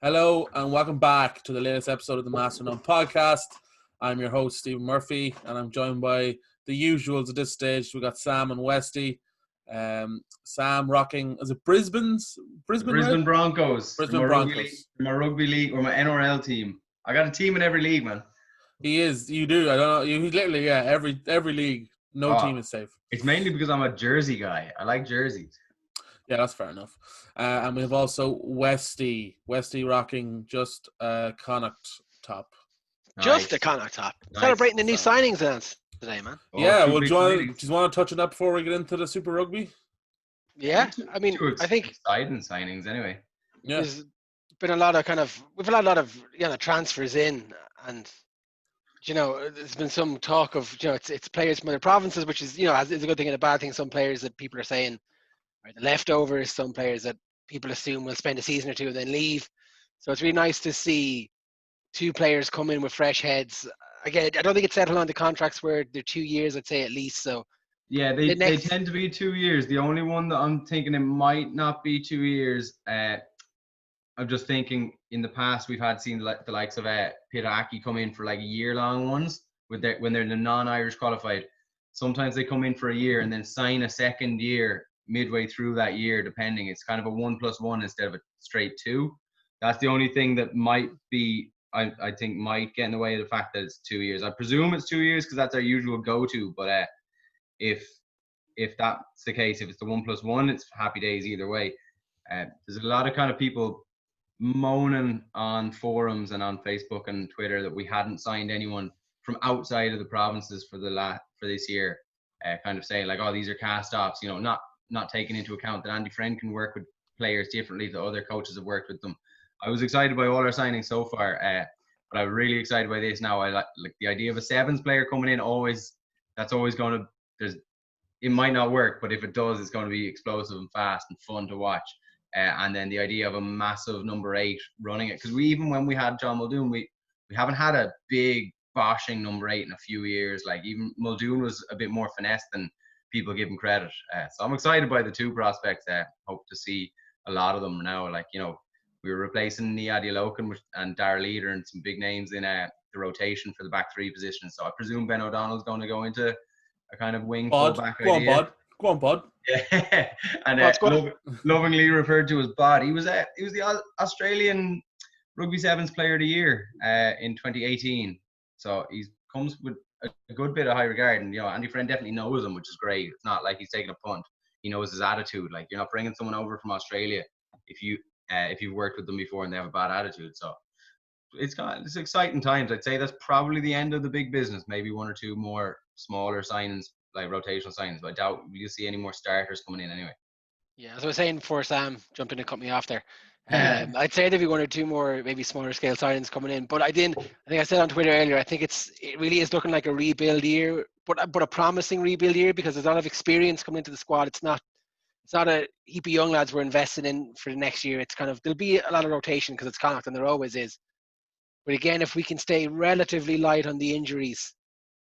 Hello and welcome back to the latest episode of the Master None podcast. I'm your host, Stephen Murphy, and I'm joined by the usuals at this stage. We got Sam and Westy. Sam rocking, is it Brisbane Brisbane Broncos. Brisbane Broncos. My rugby league or my NRL team. I got a team in every league, man. He is. You do. I don't know. You literally, yeah. Every league, no team is safe. It's mainly because I'm a jersey guy. I like jerseys. Yeah, that's fair enough. And we have also Westy rocking just a Connacht top. Just a Connacht top. Nice. Celebrating the new signings today, man. Yeah, well, do you want to touch on that before we get into the Super Rugby? Yeah, I mean, I think exciting signings anyway. Yeah, there's been a lot of we've had a lot of transfers in, and there's been some talk of it's players from other provinces, which is is a good thing and a bad thing. Some players that people are saying are the leftovers, some players that people assume will spend a season or two and then leave. So it's really nice to see two players come in with fresh heads. Again, I don't think it's settled on the contracts where they're 2 years, I'd say at least. So yeah, they tend to be 2 years. The only one that I'm thinking it might not be 2 years. I'm just thinking in the past we've seen the likes of Piraki come in for like a year-long ones when they're the non-Irish qualified. Sometimes they come in for a year and then sign a second year midway through that year, depending. It's kind of a 1+1 instead of a straight 2. That's the only thing that might be, I think, might get in the way of the fact that it's 2 years. I presume it's 2 years because that's our usual go-to. But if that's the case, if it's the 1+1, it's happy days either way. There's a lot of kind of people moaning on forums and on Facebook and Twitter that we hadn't signed anyone from outside of the provinces for this year. Kind of saying like, oh, these are cast-offs. Not taking into account that Andy Friend can work with players differently to other coaches have worked with them. I was excited by all our signings so far, but I'm really excited by this now. I like the idea of a sevens player coming in. That's always going to. It might not work, but if it does, it's going to be explosive and fast and fun to watch. And then the idea of a massive number 8 running it, because when we had John Muldoon, we haven't had a big boshing number 8 in a few years. Like even Muldoon was a bit more finesse than people give him credit. So I'm excited by the two prospects. Hope to see a lot of them now. We were replacing Nia Dialokin and Darrell Leader and some big names in the rotation for the back 3 position. So I presume Ben O'Donnell's going to go into a kind of wing fullback idea. Go on, Bud. Yeah, and lovingly referred to as Bod. He was the Australian Rugby Sevens Player of the Year in 2018. So he comes with a good bit of high regard, and Andy Friend definitely knows him, which is great. It's not like he's taking a punt. He knows his attitude. Like, you're not bringing someone over from Australia if you've worked with them before and they have a bad attitude. So it's exciting times. I'd say that's probably the end of the big business. Maybe 1 or 2 more smaller signings, like rotational signings, but I doubt you'll see any more starters coming in anyway. Yeah, as I was saying before Sam jumped in and cut me off there. I'd say there'd be 1 or 2 more maybe smaller scale signings coming in, but I think I said on Twitter earlier, I think it really is looking like a rebuild year, but a promising rebuild year, because there's a lot of experience coming into the squad. It's not a heap of young lads we're investing in for the next year. It's kind of, there'll be a lot of rotation because it's Connacht, and there always is. But again, if we can stay relatively light on the injuries,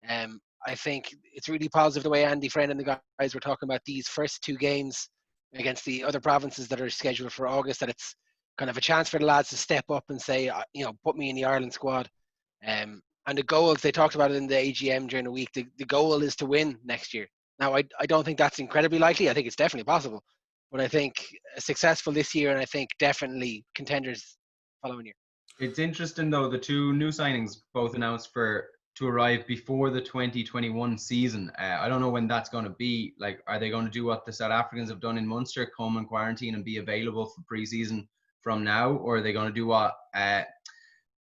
I think it's really positive the way Andy Friend and the guys were talking about these first 2 games against the other provinces that are scheduled for August, that it's kind of a chance for the lads to step up and say, put me in the Ireland squad. And the goals, they talked about it in the AGM during the week, the goal is to win next year. Now, I don't think that's incredibly likely. I think it's definitely possible. But I think successful this year, and I think definitely contenders following year. It's interesting, though, the 2 new signings both announced to arrive before the 2021 season. I don't know when that's going to be. Like, are they going to do what the South Africans have done in Munster, come and quarantine and be available for pre-season from now? Or are they going to do what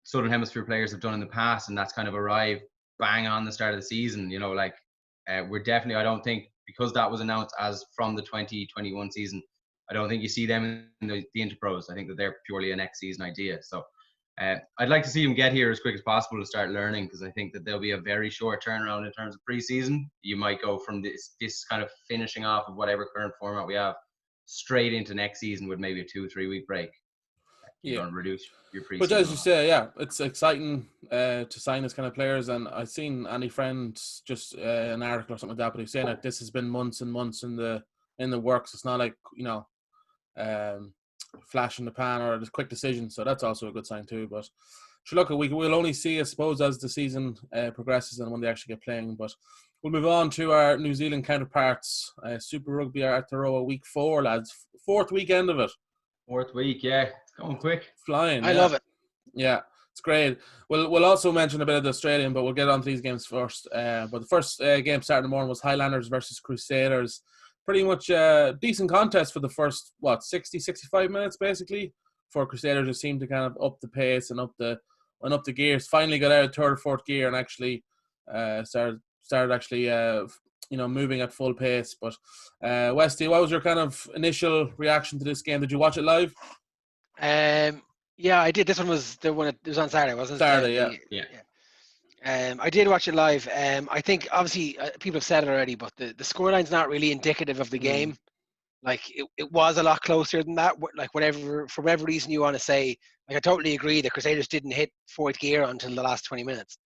Southern Hemisphere players have done in the past, and that's kind of arrive bang on the start of the season? We're definitely, I don't think, because that was announced as from the 2021 season, I don't think you see them in the Interpros. I think that they're purely a next season idea. So I'd like to see them get here as quick as possible to start learning, because I think that there'll be a very short turnaround in terms of preseason. You might go from this kind of finishing off of whatever current format we have straight into next season with maybe a 2-3 week break. You don't reduce your preseason. But as you say, yeah, it's exciting to sign this kind of players. And I've seen Andy Friend just an article or something like that, but he's saying that this has been months and months in the works. It's not like flash in the pan or a quick decision. So that's also a good sign too. But sure, look, we'll only see, I suppose, as the season progresses and when they actually get playing. But we'll move on to our New Zealand counterparts. Super Rugby are at the row week 4, lads. 4th weekend of it. 4th week, yeah. It's going quick. Flying. I love it. Yeah, it's great. We'll also mention a bit of the Australian, but we'll get on to these games first. But the first game starting in the morning was Highlanders versus Crusaders. Pretty much a decent contest for the first, 60, 65 minutes, basically, for Crusaders, who seemed to kind of up the pace and up the gears. Finally got out of 3rd or 4th gear and actually started actually moving at full pace. But Westy, what was your kind of initial reaction to this game? Did you watch it live? Yeah, I did. This one was the one. It was on Saturday, wasn't it? Saturday, yeah. I did watch it live. I think obviously people have said it already, but the scoreline's not really indicative of the game. Like it was a lot closer than that. Like for whatever reason you want to say, like I totally agree. The Crusaders didn't hit 4th gear until the last 20 minutes.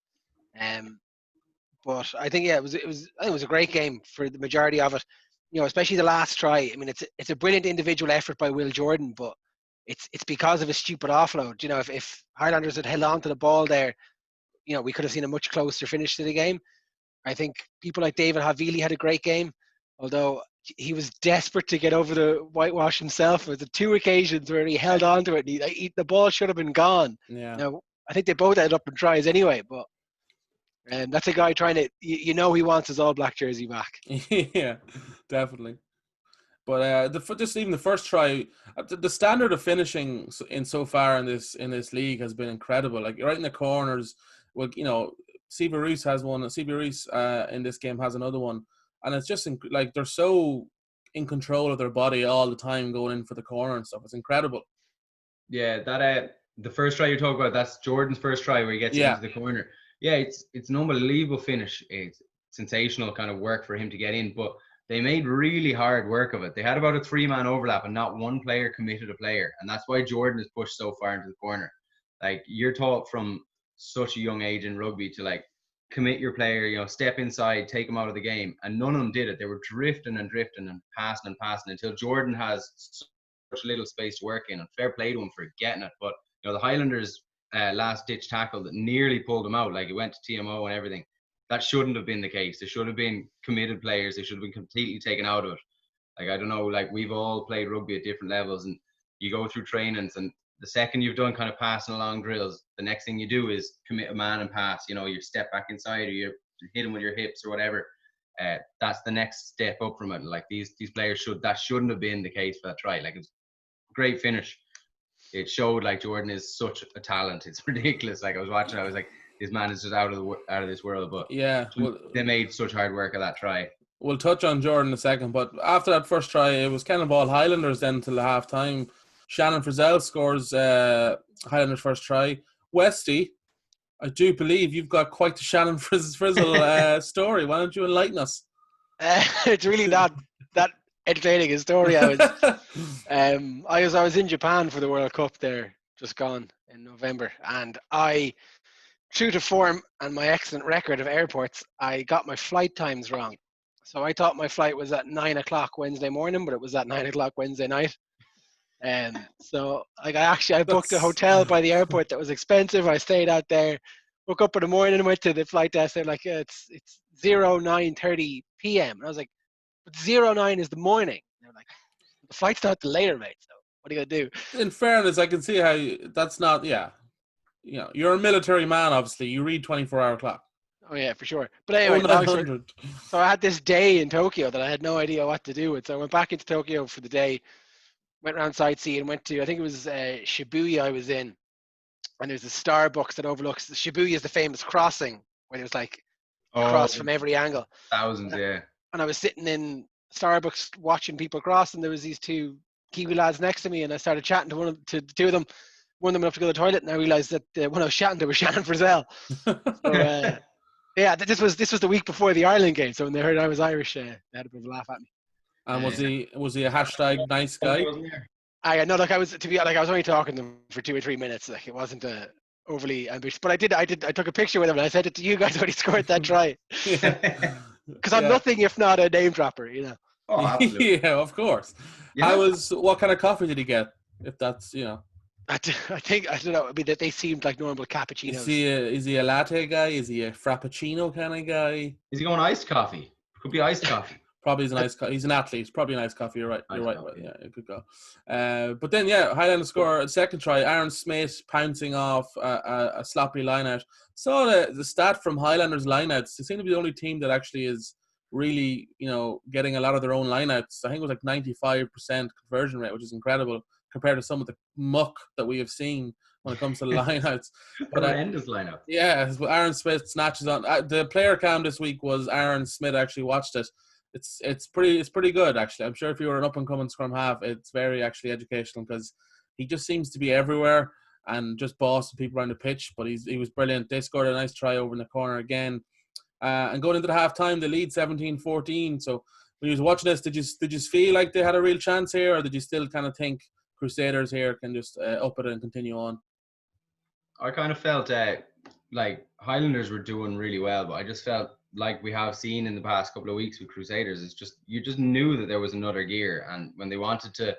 But I think it was a great game for the majority of it. You know, especially the last try. I mean, it's a brilliant individual effort by Will Jordan, but it's because of a stupid offload. You know, if Highlanders had held on to the ball there, you know, we could have seen a much closer finish to the game. I think people like David Havili had a great game, although he was desperate to get over the whitewash himself. There was 2 occasions where he held on to it. And the ball should have been gone. Yeah. Now, I think they both ended up in tries anyway, but that's a guy trying to, he wants his All Black jersey back. Yeah, definitely. But just even the first try, the standard of finishing in so far in this league has been incredible. Like right in the corners, well, you know, Siva Reese has one. Siva Reese in this game has another one, and it's just like they're so in control of their body all the time, going in for the corner and stuff. It's incredible. Yeah, that the first try you talk about, that's Jordan's first try where he gets into the corner. Yeah, it's an unbelievable finish. It's sensational kind of work for him to get in, but they made really hard work of it. They had about a 3-man overlap and not one player committed a player. And that's why Jordan is pushed so far into the corner. Like, you're taught from such a young age in rugby to, like, commit your player, you know, step inside, take him out of the game. And none of them did it. They were drifting and passing until Jordan has such little space to work in. And fair play to him for getting it. But, you know, the Highlanders' last-ditch tackle that nearly pulled him out, like, it went to TMO and everything. That shouldn't have been the case. They should have been committed players. They should have been completely taken out of it. Like, I don't know, like, we've all played rugby at different levels, and you go through trainings, and the second you've done kind of passing along drills, the next thing you do is commit a man and pass. You know, you step back inside, or you hit him with your hips or whatever. That's the next step up from it. Like, these players shouldn't have been the case for that try. Like, it's a great finish. It showed, like, Jordan is such a talent. It's ridiculous. Like, I was watching, I was like, this man is just out of this world. But yeah, they made such hard work of that try. We'll touch on Jordan in a second, but after that first try, it was kind of all Highlanders then till the half time. Shannon Frizzell scores Highlanders' first try. Westy, I do believe you've got quite the Shannon Frizzell story. Why don't you enlighten us? It's really not that entertaining a story. I was in Japan for the World Cup there, just gone in November, and true to form and my excellent record of airports, I got my flight times wrong. So I thought my flight was at 9 o'clock Wednesday morning, but it was at 9 o'clock Wednesday night. So like I booked a hotel by the airport that was expensive. I stayed out there, woke up in the morning and went to the flight desk. They're like, it's 09:30 p.m. And I was like, but 09 is the morning. And they're like, the flight's not till later, mate. So what are you going to do? In fairness, I can see how that's not, you know, you're a military man, obviously. You read 24-hour clock. Oh, yeah, for sure. But anyway, so I had this day in Tokyo that I had no idea what to do with. So I went back into Tokyo for the day, went around sightseeing, went to, I think it was Shibuya I was in. And there's a Starbucks that overlooks, Shibuya is the famous crossing, where there's like a cross from every angle. Thousands, yeah. And I was sitting in Starbucks watching people cross, and there was these 2 Kiwi lads next to me, and I started chatting to the 2 of them. One of them went up to go to the toilet, and I realised that when I was chatting, there was Shannon Frizzell. So, yeah, this was the week before the Ireland game. So when they heard I was Irish, they had a bit of a laugh at me. And was he a hashtag nice guy? I was only talking to them for 2 or 3 minutes. Like, it wasn't overly ambitious, but I took a picture with him and I sent it to you guys when he scored that try. Because I'm nothing if not a name dropper, you know. Oh, absolutely. Yeah, of course. Yeah. What kind of coffee did he get? if that's, you know. I think, I don't know, I mean, that they seemed like normal cappuccinos. Is he a latte guy? Is he a frappuccino kind of guy? Is he going iced coffee? Could be iced coffee. Probably he's an athlete. Probably an iced coffee. You're right. Iced Right. coffee. Yeah, it could go. But then, yeah, Highlanders score a second try. Aaron Smith pouncing off a sloppy lineout. Saw the stat from Highlanders lineouts. They seem to be the only team that actually is really, you know, getting a lot of their own lineouts. I think it was like 95% conversion rate, which is incredible compared to some of the muck that we have seen when it comes to the lineouts. But Horrendous lineup. yeah, Aaron Smith snatches on. The player cam this week was Aaron Smith actually watched it. It's pretty good actually. I'm sure if you were an up and coming scrum half, it's very actually educational because he just seems to be everywhere and just bossing people around the pitch. But he was brilliant. They scored a nice try over in the corner again, and going into the half time, they lead 17-14. So when you was watching this, did you feel like they had a real chance here, or did you still kind of think Crusaders here can just up it and continue on? I kind of felt like Highlanders were doing really well, but I just felt like we have seen in the past couple of weeks with Crusaders, it's just you just knew that there was another gear, and when they wanted to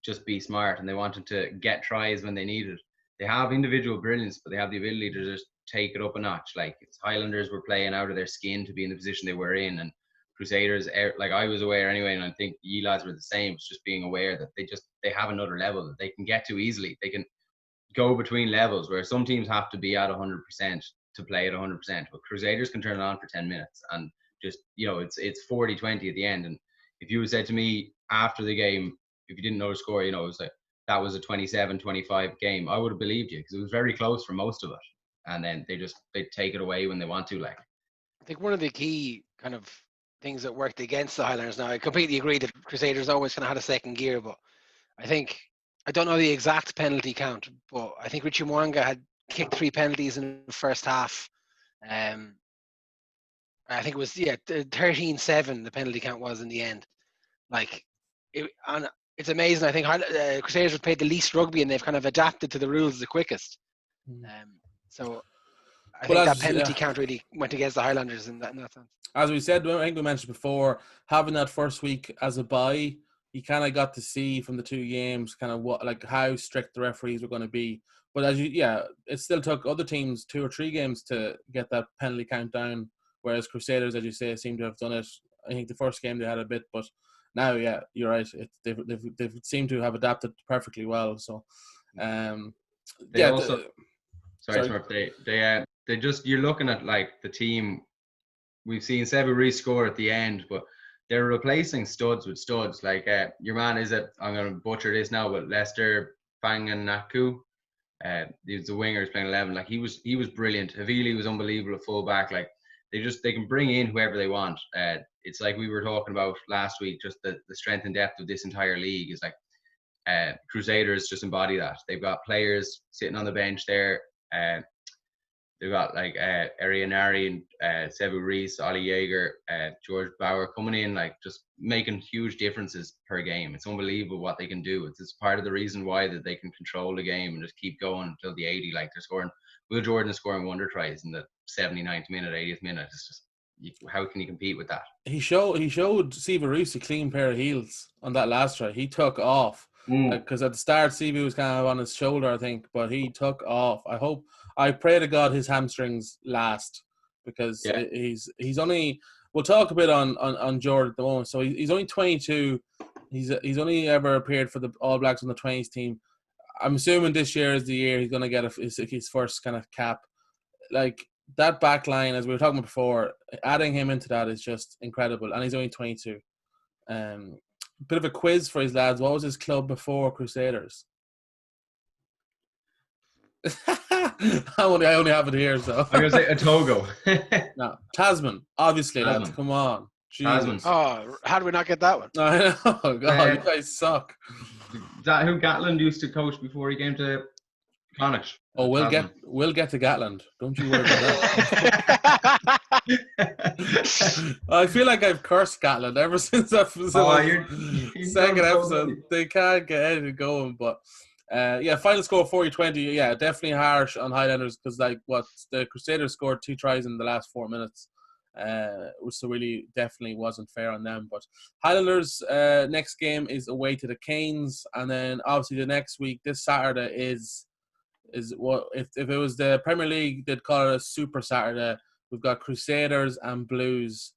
just be smart and they wanted to get tries when they needed, they have individual brilliance, but they have the ability to just take it up a notch. Like Highlanders were playing out of their skin to be in the position they were in, and Crusaders, like I was aware anyway, and I think you lads were the same. It's just being aware that they have another level that they can get to easily. They can go between levels where some teams have to be at 100% to play at 100%, but Crusaders can turn it on for 10 minutes and just, you know, it's 40-20 at the end. And if you had said to me after the game, if you didn't know the score, you know, it was like that was a 27-25 game, I would have believed you because it was very close for most of it. And then they take it away when they want to. Like, I think one of the key kind of things that worked against the Highlanders, now I completely agree that Crusaders always kind of had a second gear, but I don't know the exact penalty count, but I think Richie Mwanga had kicked 3 penalties in the first half. I think it was 13-7 the penalty count was in the end. Like, it's amazing. I think Crusaders have played the least rugby and they've kind of adapted to the rules the quickest. So I think that penalty count really went against the Highlanders in that sense. As we said, I think we mentioned before, having that first week as a bye, you kind of got to see from the 2 games kind of what, like, how strict the referees were going to be. But it still took other teams 2 or 3 games to get that penalty count down, whereas Crusaders, as you say, seem to have done it. I think the first game they had a bit, but now, yeah, you're right. They've seemed to have adapted perfectly well. So, they just, you're looking at like the team. We've seen Sevu Reece score at the end, but they're replacing studs with studs. Like your man I'm going to butcher this now, but Lester Fanganaku, he's the winger, is playing 11. Like he was brilliant. Havili was unbelievable at fullback. Like they can bring in whoever they want. It's like we were talking about last week, just the strength and depth of this entire league is like Crusaders just embody that. They've got players sitting on the bench there. They've got like Arianari and Sevu Reece, Ollie Jaeger, George Bauer coming in, like just making huge differences per game. It's unbelievable what they can do. It's part of the reason why that they can control the game and just keep going until the 80. Like they're scoring, Will Jordan is scoring wonder tries in the 79th minute, 80th minute. It's just, how can you compete with that? He showed Sevu Reece a clean pair of heels on that last try. He took off because at the start Sevu was kind of on his shoulder, I think, but he took off. I pray to God his hamstrings last because he's only. We'll talk a bit on Jordan at the moment. So he's only 22. He's only ever appeared for the All Blacks on the 20s team. I'm assuming this year is the year he's going to get his first kind of cap. Like that back line, as we were talking about before, adding him into that is just incredible. And he's only 22. Bit of a quiz for his lads. What was his club before Crusaders? I only have it here, so I'm gonna say Otago. No, Tasman, obviously. Tasman. Lads, come on. Tasman. Oh, how do we not get that one? I know. God, you guys suck. Is that who Gatland used to coach before he came to Connacht? Oh, we'll get to Gatland. Don't you worry about that. I feel like I've cursed Gatland ever since that was the second episode. They can't get anything going, but final score 40-20. Yeah, definitely harsh on Highlanders because the Crusaders scored 2 tries in the last 4 minutes. So really definitely wasn't fair on them. But Highlanders next game is away to the Canes, and then obviously the next week, this Saturday is what if it was the Premier League, they'd call it a Super Saturday. We've got Crusaders and Blues,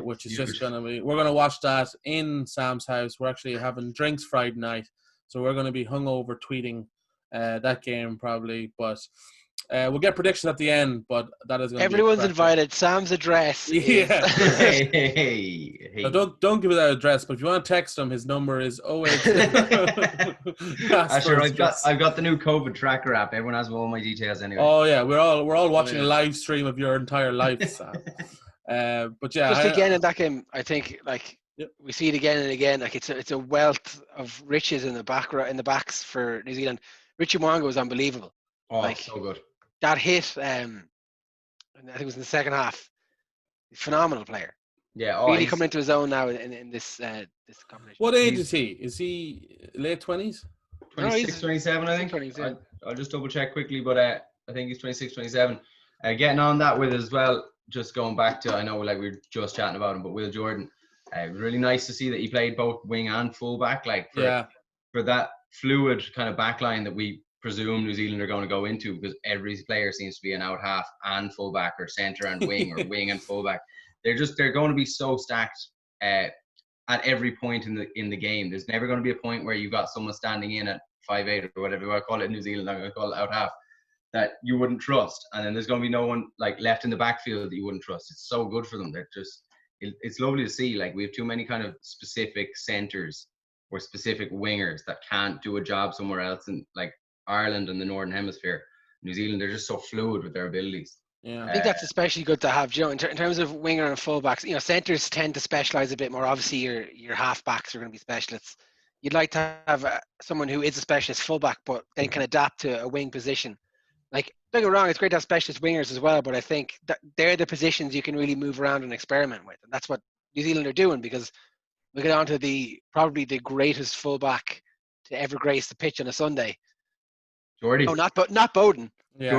which is just gonna be. We're gonna watch that in Sam's house. We're actually having drinks Friday night, so we're gonna be hungover tweeting that game probably. But we'll get predictions at the end. But that is gonna Everyone's be invited. Sam's address is yeah. Hey. No, don't give it that address, but if you want to text him, his number is 08. Sure, I've got the new COVID tracker app. Everyone has all my details anyway. Oh yeah, we're all watching a live stream of your entire life, Sam. But yeah, just again in that game, I think Yep. we see it again and again. Like it's a wealth of riches in the backs for New Zealand. Richie Mwanga was unbelievable. Oh, so good. That hit, I think it was in the second half. Phenomenal player. Yeah, really coming into his own now in this competition. What age is he? Is he late 20s? 26, 27, I think. 20s, yeah. I'll just double check quickly, but I think he's 26, 27. Getting on that with as well, just going back to, I know we were just chatting about him, but Will Jordan, it was really nice to see that he played both wing and fullback, for that fluid kind of backline that we presume New Zealand are going to go into, because every player seems to be an out half and fullback, or centre and wing, or wing and fullback. They're going to be so stacked at every point in the game. There's never going to be a point where you've got someone standing in at 5'8" or whatever you want to call it in New Zealand. I'm going to call it out half, that you wouldn't trust, and then there's going to be no one left in the backfield that you wouldn't trust. It's so good for them. It's lovely to see. We have too many kind of specific centres or specific wingers that can't do a job somewhere else in Ireland and the Northern Hemisphere. New Zealand, they're just so fluid with their abilities. Yeah, I think that's especially good to have. In terms of winger and fullbacks, centers tend to specialize a bit more. Obviously, your halfbacks are going to be specialists. You'd like to have someone who is a specialist fullback, but then can adapt to a wing position. Don't get me wrong, it's great to have specialist wingers as well, but I think that they're the positions you can really move around and experiment with, and that's what New Zealand are doing, because we get on to probably the greatest fullback to ever grace the pitch on a Sunday. Geordie. Oh, not Bowden. Yeah.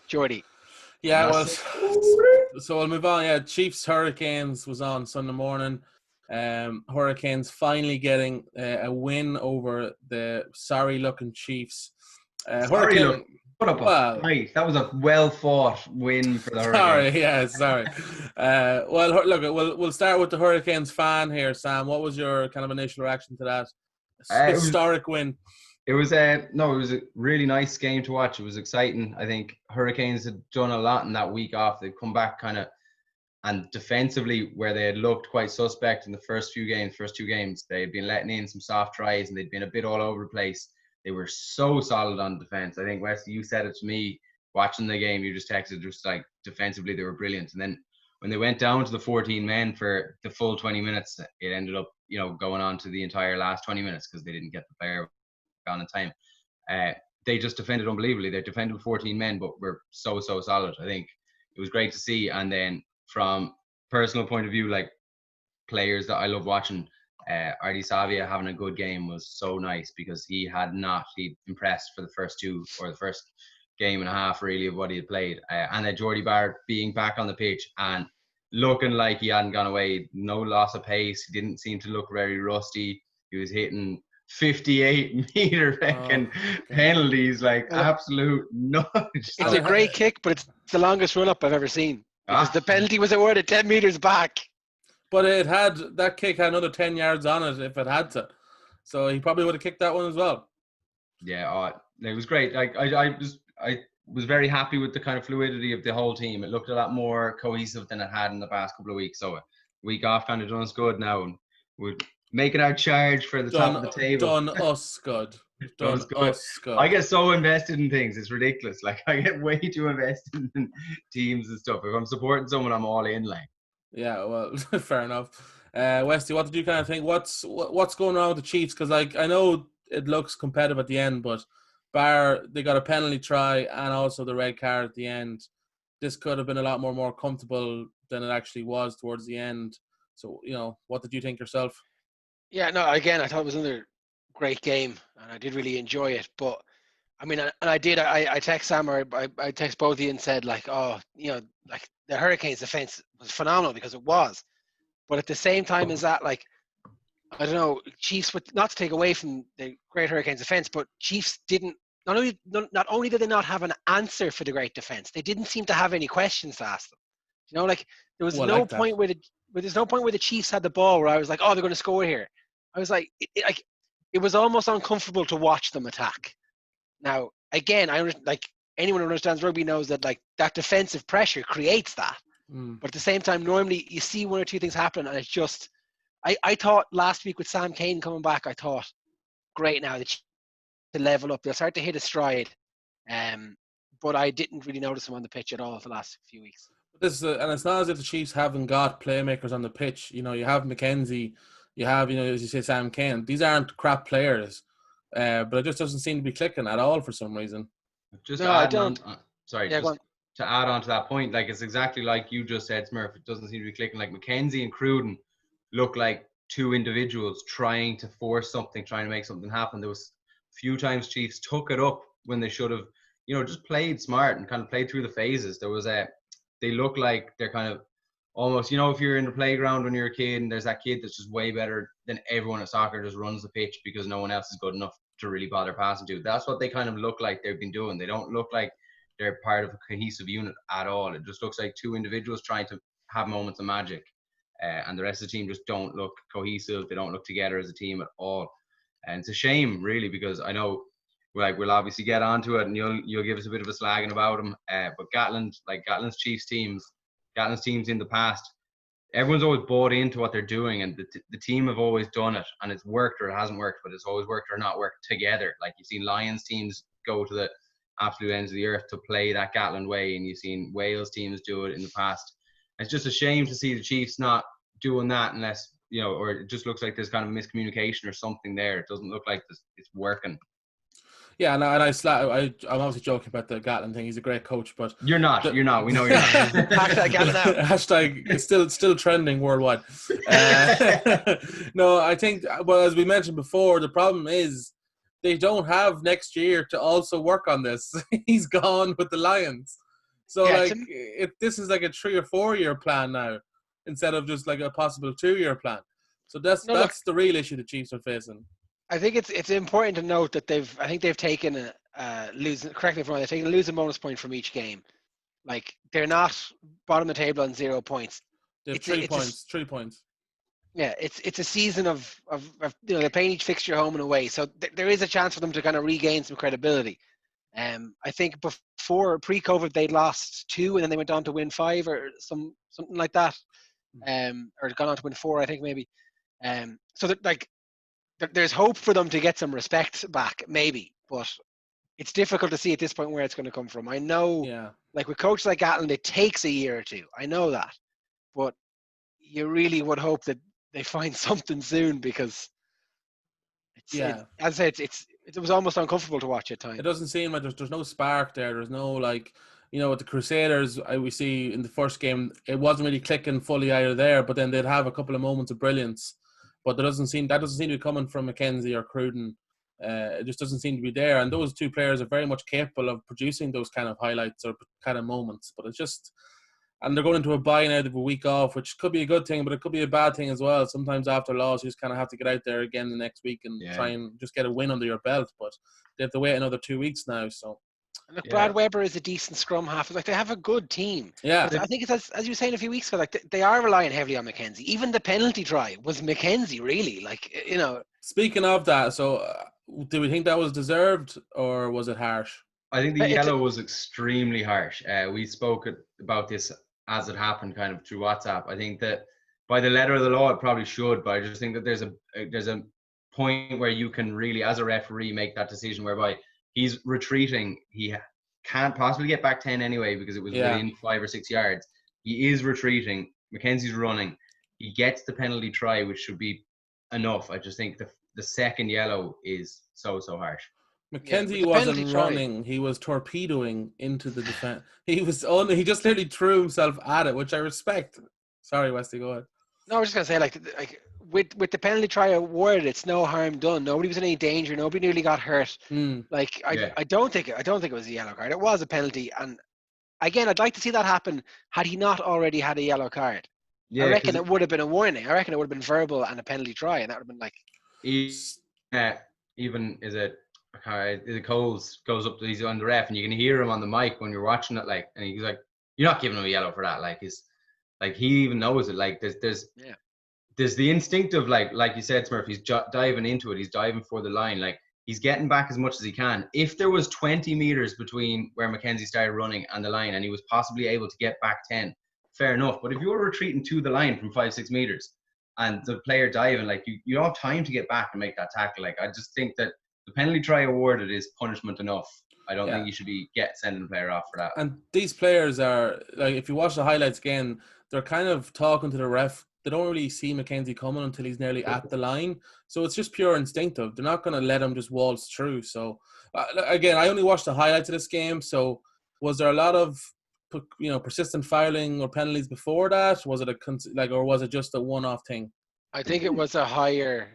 Geordie. Yeah, well, so we'll move on. Yeah, Chiefs Hurricanes was on Sunday morning. Hurricanes finally getting a win over the sorry-looking Chiefs. That was a well-fought win for the Hurricanes. Sorry. Well, look, we'll start with the Hurricanes fan here, Sam. What was your kind of initial reaction to that historic win? It was it was a really nice game to watch. It was exciting. I think Hurricanes had done a lot in that week off. They've come back and defensively, where they had looked quite suspect in the first two games, they had been letting in some soft tries and they'd been a bit all over the place. They were so solid on defense. I think, Wesley, you said it to me watching the game. You just texted, just defensively they were brilliant. And then when they went down to the 14 men for the full 20 minutes, it ended up going on to the entire last 20 minutes because they didn't get the player on in time. They just defended unbelievably. They defended 14 men, but were so solid. I think it was great to see. And then from personal point of view, players that I love watching, Ardi Savia having a good game was so nice, because he impressed for the first game and a half really of what he had played. And then Jordy Barrett being back on the pitch and looking like he hadn't gone away, no loss of pace. He didn't seem to look very rusty. He was hitting 58-meter penalties, absolute nuts. It's a great kick, but it's the longest run-up I've ever seen, because the penalty was awarded 10 meters back. But that kick had another 10 yards on it if it had to. So he probably would have kicked that one as well. Yeah, it was great. I was very happy with the kind of fluidity of the whole team. It looked a lot more cohesive than it had in the past couple of weeks. So a week off kind of done us good now, and we're making our charge for the top of the table. Done us good. I get so invested in things. It's ridiculous. I get way too invested in teams and stuff. If I'm supporting someone, I'm all in. Yeah, well, fair enough. Westy, what did you kind of think? What's going on with the Chiefs? Because I know it looks competitive at the end, but they got a penalty try and also the red card at the end. This could have been a lot more comfortable than it actually was towards the end. So, what did you think yourself? Yeah, no, again, I thought it was another great game and I did really enjoy it. But I mean, and I did. I text Sam, or I text both of you and said, the the Hurricanes defense was phenomenal, because it was. But at the same time as that, like, I don't know, Chiefs, not to take away from the great Hurricanes defense, but Chiefs didn't, not only did they not have an answer for the great defense, they didn't seem to have any questions to ask them. You know, like, there was no point where there's no point where the Chiefs had the ball where I was like, oh, they're going to score here. I was like, it was almost uncomfortable to watch them attack. Now, again, like, anyone who understands rugby knows that, like, that defensive pressure creates that. But at the same time, normally you see one or two things happen, and it's just, I thought last week with Sam Cane coming back, I thought, great, now to level up, they'll start to hit a stride. But I didn't really notice him on the pitch at all for the last few weeks. And it's not as if the Chiefs haven't got playmakers on the pitch. You know, you have McKenzie, you have, as you say, Sam Cane. These aren't crap players, but it just doesn't seem to be clicking at all for some reason. I don't. To add on to that point, like, it's exactly like you just said, Smurf. It doesn't seem to be clicking. Like, McKenzie and Cruden look like two individuals trying to force something, trying to make something happen. There was a few times Chiefs took it up when they should have, just played smart and kind of played through the phases. They look like they're kind of almost, if you're in the playground when you're a kid and there's that kid that's just way better than everyone at soccer, just runs the pitch because no one else is good enough to really bother passing to. That's what they kind of look like they've been doing. They don't look like they're part of a cohesive unit at all. It just looks like two individuals trying to have moments of magic, and the rest of the team just don't look cohesive. They don't look together as a team at all, and it's a shame, really, because I know, like, we'll obviously get onto it, and you'll give us a bit of a slagging about them. But Gatland's Chiefs teams in the past, everyone's always bought into what they're doing, and the team have always done it, and it's worked or it hasn't worked, but it's always worked or not worked together. Like, you've seen Lions teams go to the absolute ends of the earth to play that Gatland way, and you've seen Wales teams do it in the past. It's just a shame to see the Chiefs not doing that, unless, or it just looks like there's kind of miscommunication or something there. It doesn't look like it's working. Yeah, and I'm obviously joking about the Gatland thing. He's a great coach, but you're not. We know you're not. Hashtag Gatland out. Hashtag it's still trending worldwide. No, I think, well, as we mentioned before, the problem is they don't have next year to also work on this. He's gone with the Lions, so this is like a 3 or 4 year plan now, instead of just like a possible 2 year plan. So that's the real issue the Chiefs are facing. I think it's important to note that they've taken losing. Correct me if I'm wrong. They've taken a losing bonus point from each game. Like, they're not bottom of the table on 0 points. They have 3 points. 3 points. Yeah, it's a season of they're playing each fixture home and away, so there is a chance for them to kind of regain some credibility. I think before pre-COVID they'd lost 2 and then they went on to win 5 or something like that, or gone on to win 4, I think, maybe. So that, like, there's hope for them to get some respect back, maybe, but it's difficult to see at this point where it's going to come from. I know, like, with coaches like Gatland, it takes a year or 2. I know that, but you really would hope that they find something soon, because as I said, it was almost uncomfortable to watch at times. It doesn't seem like there's no spark there. There's no, like, with the Crusaders, we see in the first game, it wasn't really clicking fully either there, but then they'd have a couple of moments of brilliance. But that doesn't seem to be coming from McKenzie or Cruden. It just doesn't seem to be there. And those 2 players are very much capable of producing those kind of highlights or kind of moments. But it's just, and they're going into a bye now, they have a week off, which could be a good thing, but it could be a bad thing as well. Sometimes after loss, you just kind of have to get out there again the next week and try and just get a win under your belt. But they have to wait another 2 weeks now. So, and look, Brad Weber is a decent scrum half. Like, they have a good team. Yeah, I think it's as you were saying a few weeks ago. Like, they are relying heavily on McKenzie. Even the penalty try was McKenzie, really. Like, Speaking of that, so do we think that was deserved or was it harsh? I think the yellow was extremely harsh. We spoke about this as it happened, kind of through WhatsApp. I think that by the letter of the law, it probably should, but I just think that there's a point where you can really, as a referee, make that decision whereby he's retreating. He can't possibly get back 10 anyway because it was within 5 or 6 yards. He is retreating. McKenzie's running. He gets the penalty try, which should be enough. I just think the second yellow is so harsh. McKenzie wasn't running. He was torpedoing into the defense. He just literally threw himself at it, which I respect. Sorry, Westy, go ahead. No, I was just going to say, like with the penalty try awarded, it's no harm done. Nobody was in any danger. Nobody nearly got hurt. Like, I don't think it was a yellow card. It was a penalty, and again, I'd like to see that happen had he not already had a yellow card. Yeah, I reckon it would have been a warning. I reckon it would have been verbal and a penalty try, and that would have been like. Even is it Coles goes up to he's on the ref, and you can hear him on the mic when you're watching it, like, and he's like, "You're not giving him a yellow for that." Like, he even knows it. Like, there's the instinctive, like you said, Smurf. He's diving into it. He's diving for the line. Like, he's getting back as much as he can. If there was 20 meters between where Mackenzie started running and the line, and he was possibly able to get back 10, fair enough. But if you were retreating to the line from 5-6 meters and the player diving, like, you don't have time to get back and make that tackle. Like, I just think that the penalty try awarded is punishment enough. I don't think you should be sending the player off for that. And these players are, like, if you watch the highlights again, they're kind of talking to the ref. They don't really see Mackenzie coming until he's nearly at the line. So it's just pure instinctive. They're not going to let him just waltz through. So, again, I only watched the highlights of this game. So was there a lot of, persistent fouling or penalties before that? Was it or was it just a one-off thing? I think it was a higher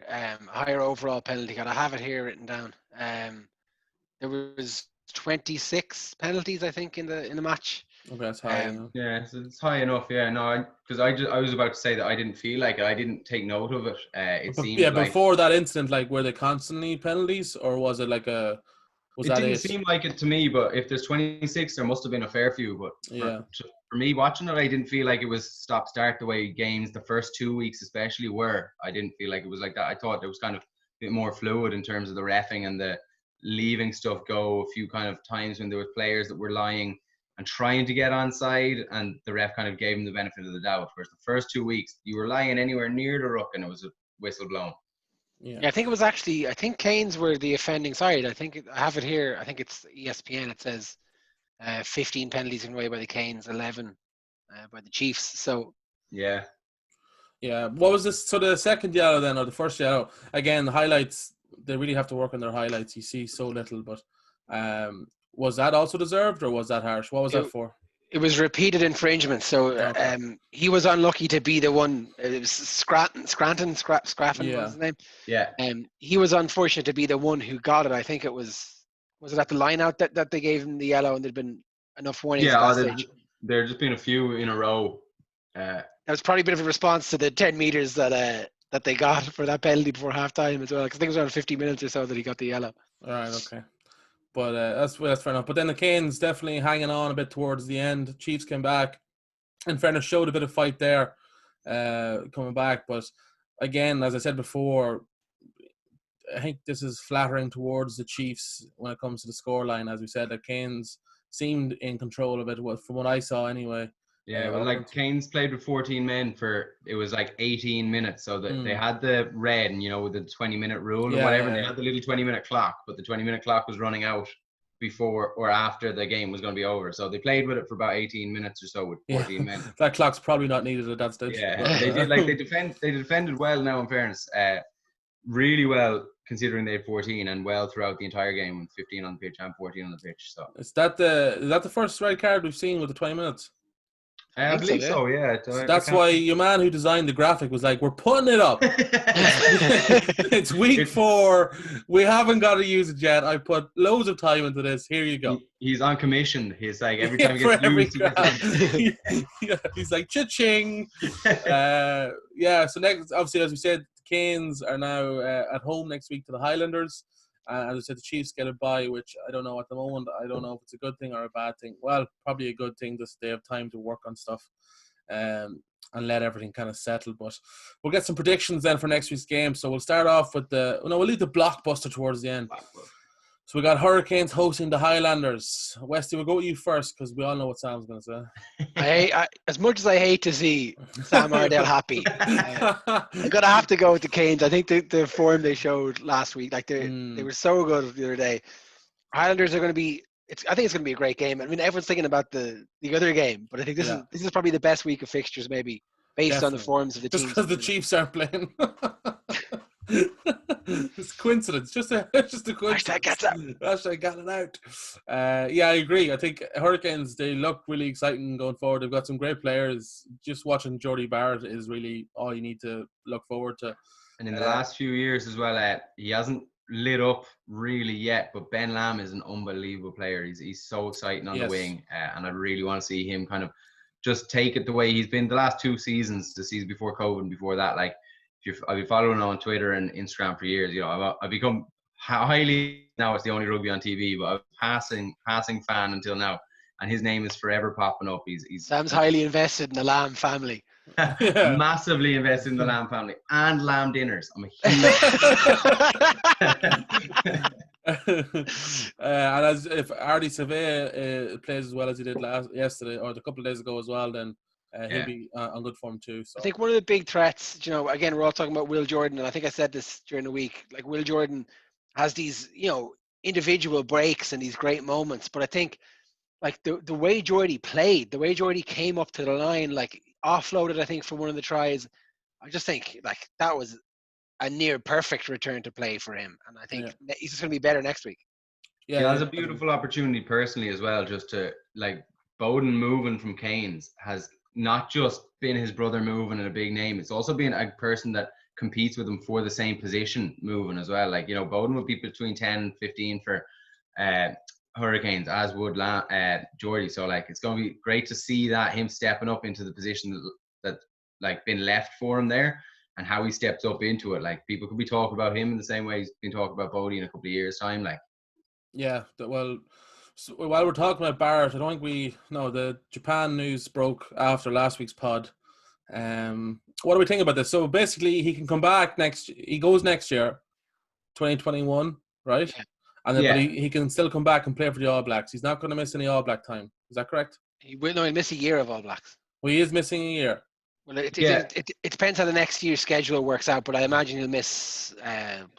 overall penalty card. I have it here written down. There was 26 penalties, I think, in the match. Okay, that's high. Yeah, so it's high enough. Yeah, no, because I was about to say that I didn't feel like it. I didn't take note of it. Before that incident, like, were they constantly penalties, or was it like a? It didn't seem like it to me. But if there's 26, there must have been a fair few. But for me watching it, I didn't feel like it was stop-start the way games the first 2 weeks especially were. I didn't feel like it was like that. I thought it was kind of a bit more fluid in terms of the reffing and the leaving stuff go. A few kind of times when there were players that were lying and trying to get onside, and the ref kind of gave them the benefit of the doubt. Whereas the first 2 weeks, you were lying anywhere near the ruck and it was a whistle blown. Yeah, I think it was actually, I think Canes were the offending side. I have it here. I think it's ESPN. It says 15 penalties given away by the Canes, 11 by the Chiefs. So yeah. What was this? So the second yellow then, or the first yellow? Again, the highlights, they really have to work on their highlights. You see so little, but was that also deserved, or was that harsh? What was that for? It was repeated infringement. So he was unlucky to be the one. It was Scranton was his name. Yeah. He was unfortunate to be the one who got it. I think it was it at the line out that they gave him the yellow, and there'd been enough warnings. Yeah, there'd just been a few in a row. That was probably a bit of a response to the 10 meters that they got for that penalty before halftime as well. Because I think it was around 50 minutes or so that he got the yellow. All right, okay. But that's fair enough. But then the Canes definitely hanging on a bit towards the end. Chiefs came back. In fairness, showed a bit of fight there coming back. But again, as I said before, I think this is flattering towards the Chiefs when it comes to the scoreline. As we said, the Canes seemed in control of it, from what I saw anyway. Yeah, well, like Canes played with 14 men it was like 18 minutes. So that they had the red, and with the 20-minute rule or whatever, they had the little 20-minute clock, but the 20-minute clock was running out before or after the game was going to be over. So they played with it for about 18 minutes or so with 14 men. That clock's probably not needed at that stage. Yeah, they did. They defended well now, in fairness. Really well, considering they had 14, and well throughout the entire game with 15 on the pitch and 14 on the pitch. So is that the first red card we've seen with the 20 minutes? I believe so, yeah. So that's why your man who designed the graphic was like, we're putting it up. It's week 4. We haven't got to use it yet. I put loads of time into this. Here you go. He's on commission. He's like, every time he gets used, he's like, cha-ching. So next, obviously, as we said, the Canes are now at home next week to the Highlanders. As I said, the Chiefs get a bye, which I don't know at the moment. I don't know if it's a good thing or a bad thing. Well, probably a good thing. Just they have time to work on stuff and let everything kind of settle. But we'll get some predictions then for next week's game. So we'll start off with we'll leave the blockbuster towards the end. So we got Hurricanes hosting the Highlanders. Westy, we'll go with you first because we all know what Sam's going to say. As much as I hate to see Sam Ardell happy, I'm going to have to go with the Canes. I think the form they showed last week, like they were so good the other day. Highlanders are going to be. I think it's going to be a great game. I mean, everyone's thinking about the other game, but I think this is probably the best week of fixtures, maybe based on the forms of the teams. Just because the Chiefs aren't playing. It's coincidence. Just a coincidence. Hashtag got it out. I agree. I think Hurricanes, they look really exciting going forward. They've got some great players. Just watching Jordy Barrett is really all you need to look forward to. And in the last few years as well, he hasn't lit up really yet, but Ben Lam is an unbelievable player. He's so exciting on the wing, and I really want to see him kind of just take it the way he's been the last 2 seasons, the season before COVID and before that. Like, I've been following him on Twitter and Instagram for years. You know, I've become highly, now it's the only rugby on TV, but I was passing fan until now, and his name is forever popping up. He's Sam's highly invested in the Lamb family. massively invested in the Lamb family and lamb dinners. I'm a huge and as if Artie Survey plays as well as he did yesterday or a couple of days ago as well, then he'll be on good form too. So I think one of the big threats, you know, again, we're all talking about Will Jordan, and I think I said this during the week, like Will Jordan has these, you know, individual breaks and these great moments, but I think like the way Jordy played, the way Jordy came up to the line, like offloaded, I think, for one of the tries, I just think like that was a near perfect return to play for him, and I think he's just going to be better next week. Yeah, it was a beautiful opportunity personally as well, just to, like, Bowden moving from Canes has not just been his brother moving and a big name, it's also been a person that competes with him for the same position moving as well. Like, you know, Bowden would be between 10 and 15 for Hurricanes, as would Jordy. So, like, it's going to be great to see that him stepping up into the position that like been left for him there, and how he steps up into it. Like, people could be talking about him in the same way he's been talking about Bodie in a couple of years' time. Like, yeah, well, so while we're talking about Barrett, I don't think the Japan news broke after last week's pod. What do we think about this? So basically, he can come back he goes next year, 2021, right? Yeah. And then, but he can still come back and play for the All Blacks. He's not going to miss any All Black time. Is that correct? He'll miss a year of All Blacks. Well, he is missing a year. Well, it depends how the next year's schedule works out, but I imagine he'll miss Autumn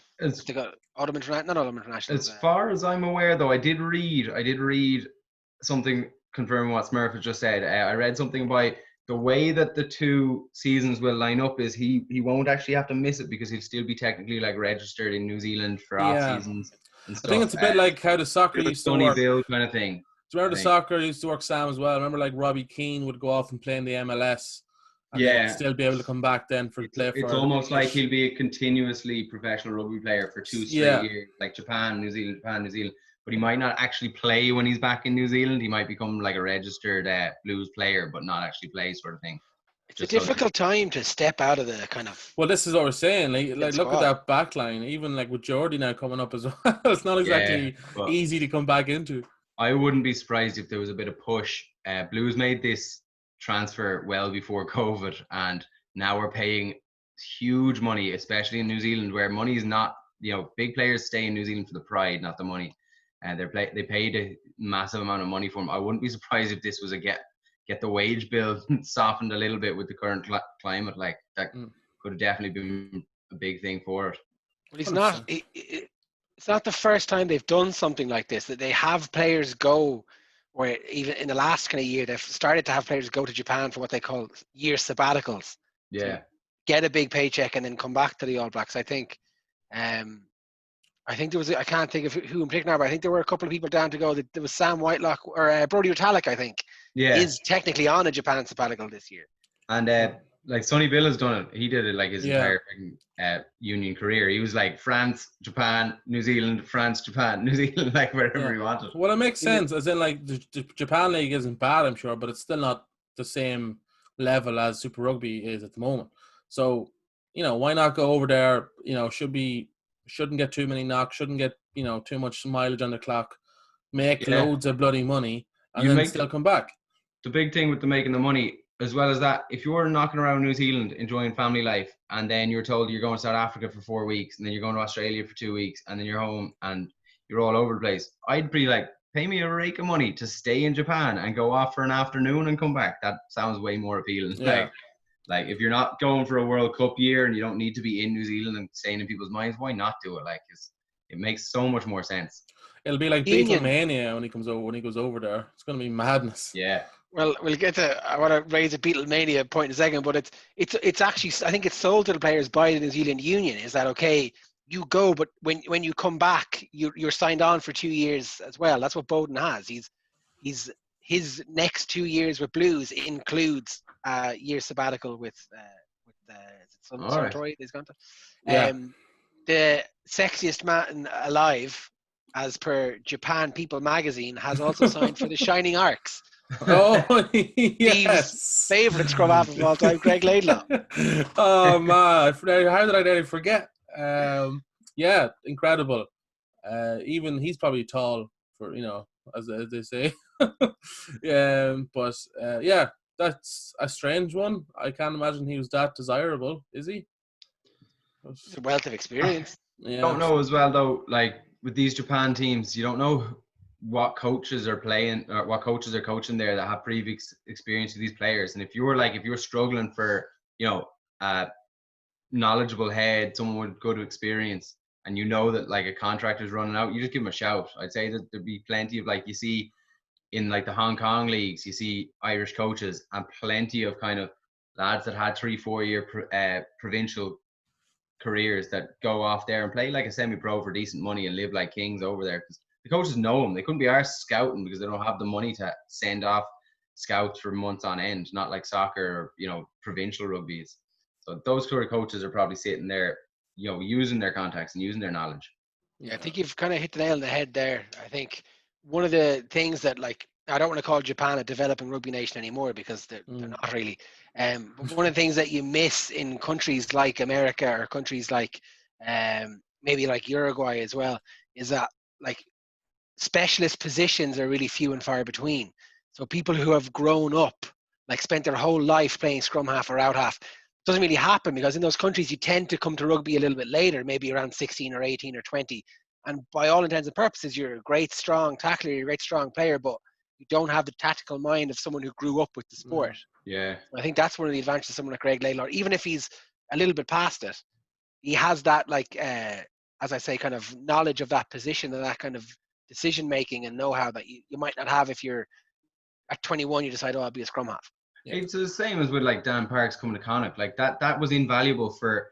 International. As far as I'm aware, though, I did read something confirming what Smurf has just said. I read something about the way that the 2 seasons will line up is he won't actually have to miss it, because he'll still be technically like registered in New Zealand for off seasons and stuff. I think it's a bit like how the soccer used to work. Bill kind of thing. Do you remember the soccer used to work, Sam, as well? I remember like Robbie Keane would go off and play in the MLS. And then still be able to come back then for play. It's almost like he'll be a continuously professional rugby player for 2 straight years, like Japan, New Zealand. But he might not actually play when he's back in New Zealand. He might become like a registered Blues player, but not actually play, sort of thing. It's a difficult time to step out of the kind of. Well, this is what we're saying. Like look at that back line. Even like with Jordy now coming up as well, it's not exactly easy to come back into. I wouldn't be surprised if there was a bit of push. Blues made this transfer well before COVID, and now we're paying huge money, especially in New Zealand, where money is not, you know, big players stay in New Zealand for the pride, not the money, and they paid a massive amount of money for them. I wouldn't be surprised if this was a get the wage bill softened a little bit with the current climate. Like, that could have definitely been a big thing for it. But it's not the first time they've done something like this, that they have players go, or even in the last kind of year, they've started to have players go to Japan for what they call year sabbaticals. Yeah. Get a big paycheck and then come back to the All Blacks. I think there was, I can't think of who in particular, but I think there were a couple of people down to go. There was Sam Whitelock or Brodie Retallick, I think, is technically on a Japan sabbatical this year. And like Sonny Bill has done it. He did it like his entire union career. He was like France, Japan, New Zealand, France, Japan, New Zealand, like wherever he wanted. Well, it makes sense. As in, like, the Japan League isn't bad, I'm sure, but it's still not the same level as Super Rugby is at the moment. So, you know, why not go over there? You know, shouldn't get too many knocks, shouldn't get, you know, too much mileage on the clock, make loads of bloody money, and then still come back. The big thing with the making the money, as well as that, if you're knocking around New Zealand enjoying family life, and then you're told you're going to South Africa for 4 weeks, and then you're going to Australia for 2 weeks, and then you're home and you're all over the place, I'd be like, pay me a rake of money to stay in Japan and go off for an afternoon and come back. That sounds way more appealing. Like if you're not going for a World Cup year and you don't need to be in New Zealand and staying in people's minds, why not do it? Like, it makes so much more sense. It'll be like Beatlemania when he goes over there. It's going to be madness. Yeah. Well, we'll get to. I want to raise a Beatlemania point in a second, but it's actually, I think it's sold to the players by the New Zealand Union. Is that okay? You go, but when you come back, you're signed on for 2 years as well. That's what Bowden has. He's his next 2 years with Blues includes year sabbatical with Troy. He's gone to. the sexiest man alive, as per Japan People magazine, has also signed for the Shining Arcs. Oh, Steve's yes. favourite scrum half of all time, Greg Laidlaw. Oh, man. How did I nearly forget? Yeah, incredible. Even he's probably tall for, as they say. But yeah, that's a strange one. I can't imagine he was that desirable, is he? It's a wealth of experience. Yeah. Don't know as well though, like with these Japan teams, you don't know what coaches are playing or what coaches are coaching there that have previous experience with these players. And if you're struggling for, a knowledgeable head, someone with good experience, and you know that like a contract is running out, you just give them a shout. I'd say that there'd be plenty of, like you see in like the Hong Kong leagues, you see Irish coaches and plenty of kind of lads that had 3-4 year provincial careers that go off there and play like a semi-pro for decent money and live like kings over there, because the coaches know them. They couldn't be arsed scouting because they don't have the money to send off scouts for months on end, not like soccer or provincial rugbies. So those sort of coaches are probably sitting there using their contacts and using their knowledge. Yeah, I think you've kind of hit the nail on the head there. I think one of the things that, like, I don't want to call Japan a developing rugby nation anymore because they're not really. But one of the things that you miss in countries like America or countries like maybe like Uruguay as well is that, like, specialist positions are really few and far between. So people who have grown up, like spent their whole life playing scrum half or out half, doesn't really happen because in those countries you tend to come to rugby a little bit later, maybe around 16 or 18 or 20. And by all intents and purposes, you're a great, strong tackler, you're a great, strong player, but you don't have the tactical mind of someone who grew up with the sport. Yeah. I think that's one of the advantages of someone like Greg Laidlaw. Even if he's a little bit past it, he has that, like, as I say, kind of knowledge of that position and that kind of decision-making and know-how that you might not have if you're at 21, you decide, I'll be a scrum half. Yeah. It's the same as with like Dan Parks coming to Connacht. Like that was invaluable for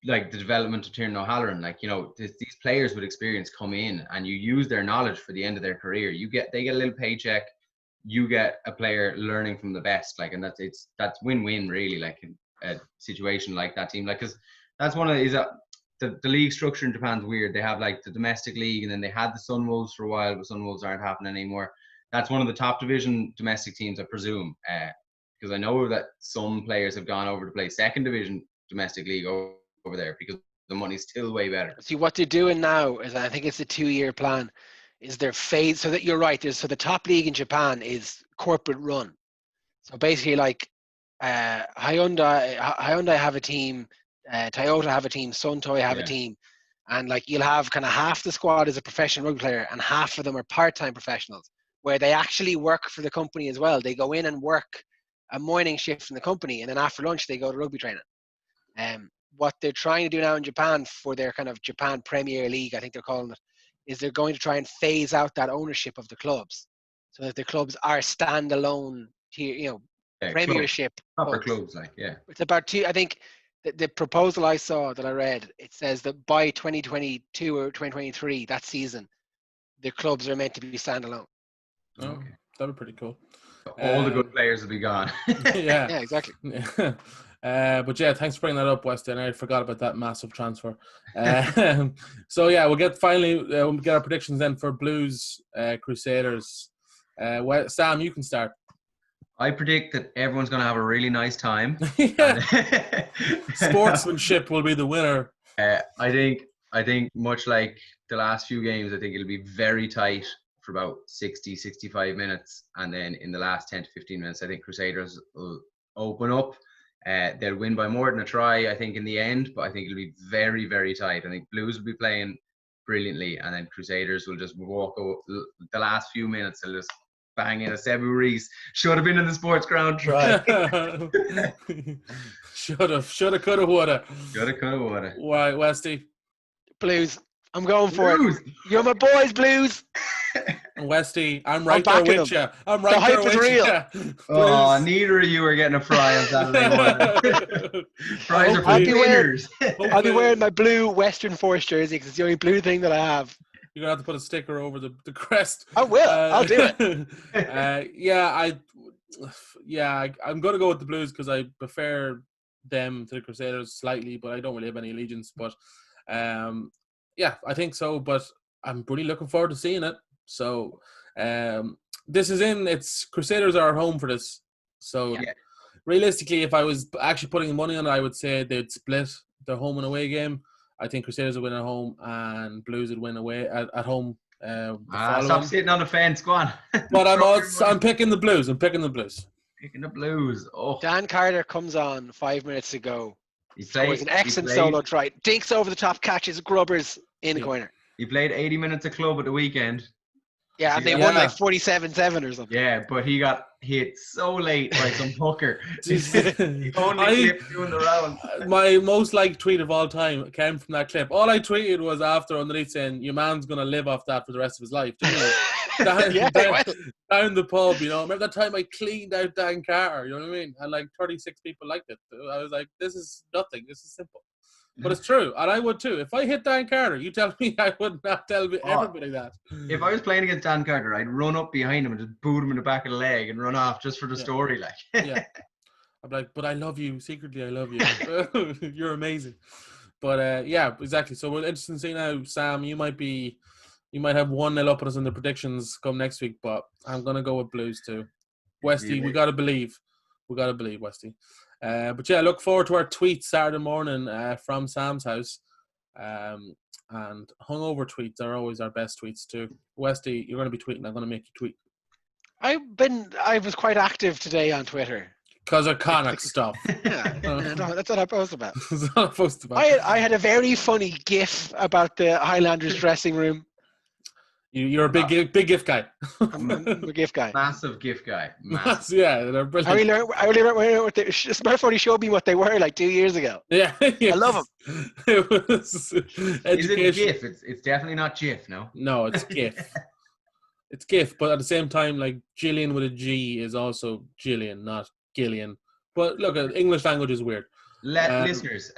like the development of Tiernan O'Halloran. Like, these players with experience come in and you use their knowledge for the end of their career. They get a little paycheck, you get a player learning from the best. Like, and that's win-win really, like in a situation like that team. Like, cause that's one of the league structure in Japan's weird. They have like the domestic league and then they had the Sunwolves for a while, but Sunwolves aren't happening anymore. That's one of the top division domestic teams, I presume. Because I know that some players have gone over to play second division domestic league over there because the money's still way better. See, what they're doing now is, I think it's a 2-year plan, is they're phased, so that you're right. So the top league in Japan is corporate run. So basically, like, Hyundai have a team, Toyota have a team, Suntoy have a team, and like you'll have kind of half the squad is a professional rugby player and half of them are part-time professionals, where they actually work for the company as well. They go in and work a morning shift in the company, and then after lunch they go to rugby training. What they're trying to do now in Japan for their kind of Japan Premier League, I think they're calling it, is they're going to try and phase out that ownership of the clubs, so that the clubs are standalone tier, Premiership proper clubs, like It's about I think the proposal I saw that I read, it says that by 2022 or 2023, that season, the clubs are meant to be standalone. Okay, that'd be pretty cool. All the good players will be gone. Yeah, exactly. But yeah, thanks for bringing that up, Weston. I forgot about that massive transfer. So yeah, we'll get our predictions then for Blues Crusaders. Sam, you can start. I predict that everyone's going to have a really nice time. Sportsmanship will be the winner. I think much like the last few games, I think it'll be very tight for about 60, 65 minutes. And then in the last 10 to 15 minutes, I think Crusaders will open up. They'll win by more than a try, I think, in the end. But I think it'll be very, very tight. I think Blues will be playing brilliantly. And then Crusaders will just walk over the last few minutes. They'll just bang in a Sebu Reese. Should have been in the sports ground try. Shoulda, coulda, woulda. Shoulda, coulda, woulda. Why, Westy? Blues. I'm going for Blues. it. You're my boys, Blues. Westy, I'm right there with you. I'm right there with you. Oh, neither of you are getting a fry on Saturday morning. Fries are for winners. I'll be wearing my blue Western Force jersey because it's the only blue thing that I have. You're going to have to put a sticker over the crest. I will. I'll do it. I'm going to go with the Blues because I prefer them to the Crusaders slightly, but I don't really have any allegiance. But Yeah, I think so, but I'm really looking forward to seeing it. So it's Crusaders are at home for this. So realistically, if I was actually putting money on it, I would say they'd split their home and away game. I think Crusaders would win at home and Blues would win away at home. Stop sitting on the fence. Go on. But I'm picking the Blues. Picking the Blues. Oh, Dan Carter comes on 5 minutes to go. He scores an excellent solo try. Dinks over the top, catches grubbers in the corner. He played 80 minutes of club at the weekend. Yeah, and they won like 47-7 or something. Yeah, but he got hit so late by some hooker. He only clipped doing the round. My most liked tweet of all time came from that clip. All I tweeted was after underneath saying, "Your man's gonna live off that for the rest of his life." Down the pub, you know. Remember that time I cleaned out Dan Carter? You know what I mean? And like 36 people liked it. I was like, "This is nothing. This is simple." But it's true, and I would too. If I hit Dan Carter, you tell me I would not tell everybody that. If I was playing against Dan Carter, I'd run up behind him and just boot him in the back of the leg and run off just for the story. Like, I'm like, but I love you. Secretly, I love you. You're amazing. But yeah, exactly. So we're interested to see now, Sam. You might have 1-0 up on us in the predictions come next week, but I'm gonna go with Blues too. Westy, we gotta believe. Westy. But yeah, look forward to our tweets Saturday morning from Sam's house. And hungover tweets are always our best tweets too. Westy, you're going to be tweeting. I'm going to make you tweet. I was quite active today on Twitter. Because of Connacht stuff. That's what I posted about. That's what I posted about. I had a very funny GIF about the Highlanders dressing room. You're a big gift guy. I'm a gift guy. Massive gift guy. Yeah, they're brilliant. I only learned what Smurf only showed me what they were like 2 years ago. Yeah. I love them. It was education. Is it GIF? It's definitely not GIF, no? No, it's GIF. It's GIF, but at the same time, like Gillian with a G is also Gillian, not Gillian. But look, English language is weird. Listeners,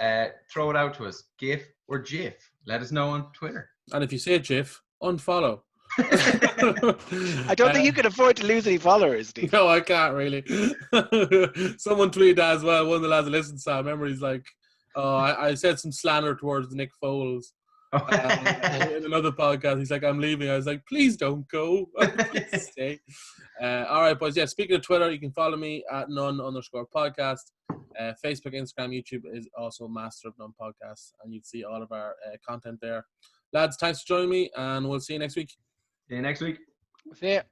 throw it out to us. GIF or GIF? Let us know on Twitter. And if you say GIF, unfollow. I don't think you can afford to lose any followers, Steve. No, I can't really. Someone tweeted that as well. One of the lads that listens to, I remember he's like, "Oh, I said some slander towards Nick Foles." In another podcast, he's like, "I'm leaving." I was like, "Please don't go. Please stay." All right, boys. Yeah, speaking of Twitter, you can follow me at none_podcast. Facebook, Instagram, YouTube is also Master of None Podcast, and you'd see all of our content there. Lads, thanks for joining me, and we'll see you next week. See you next week. See ya.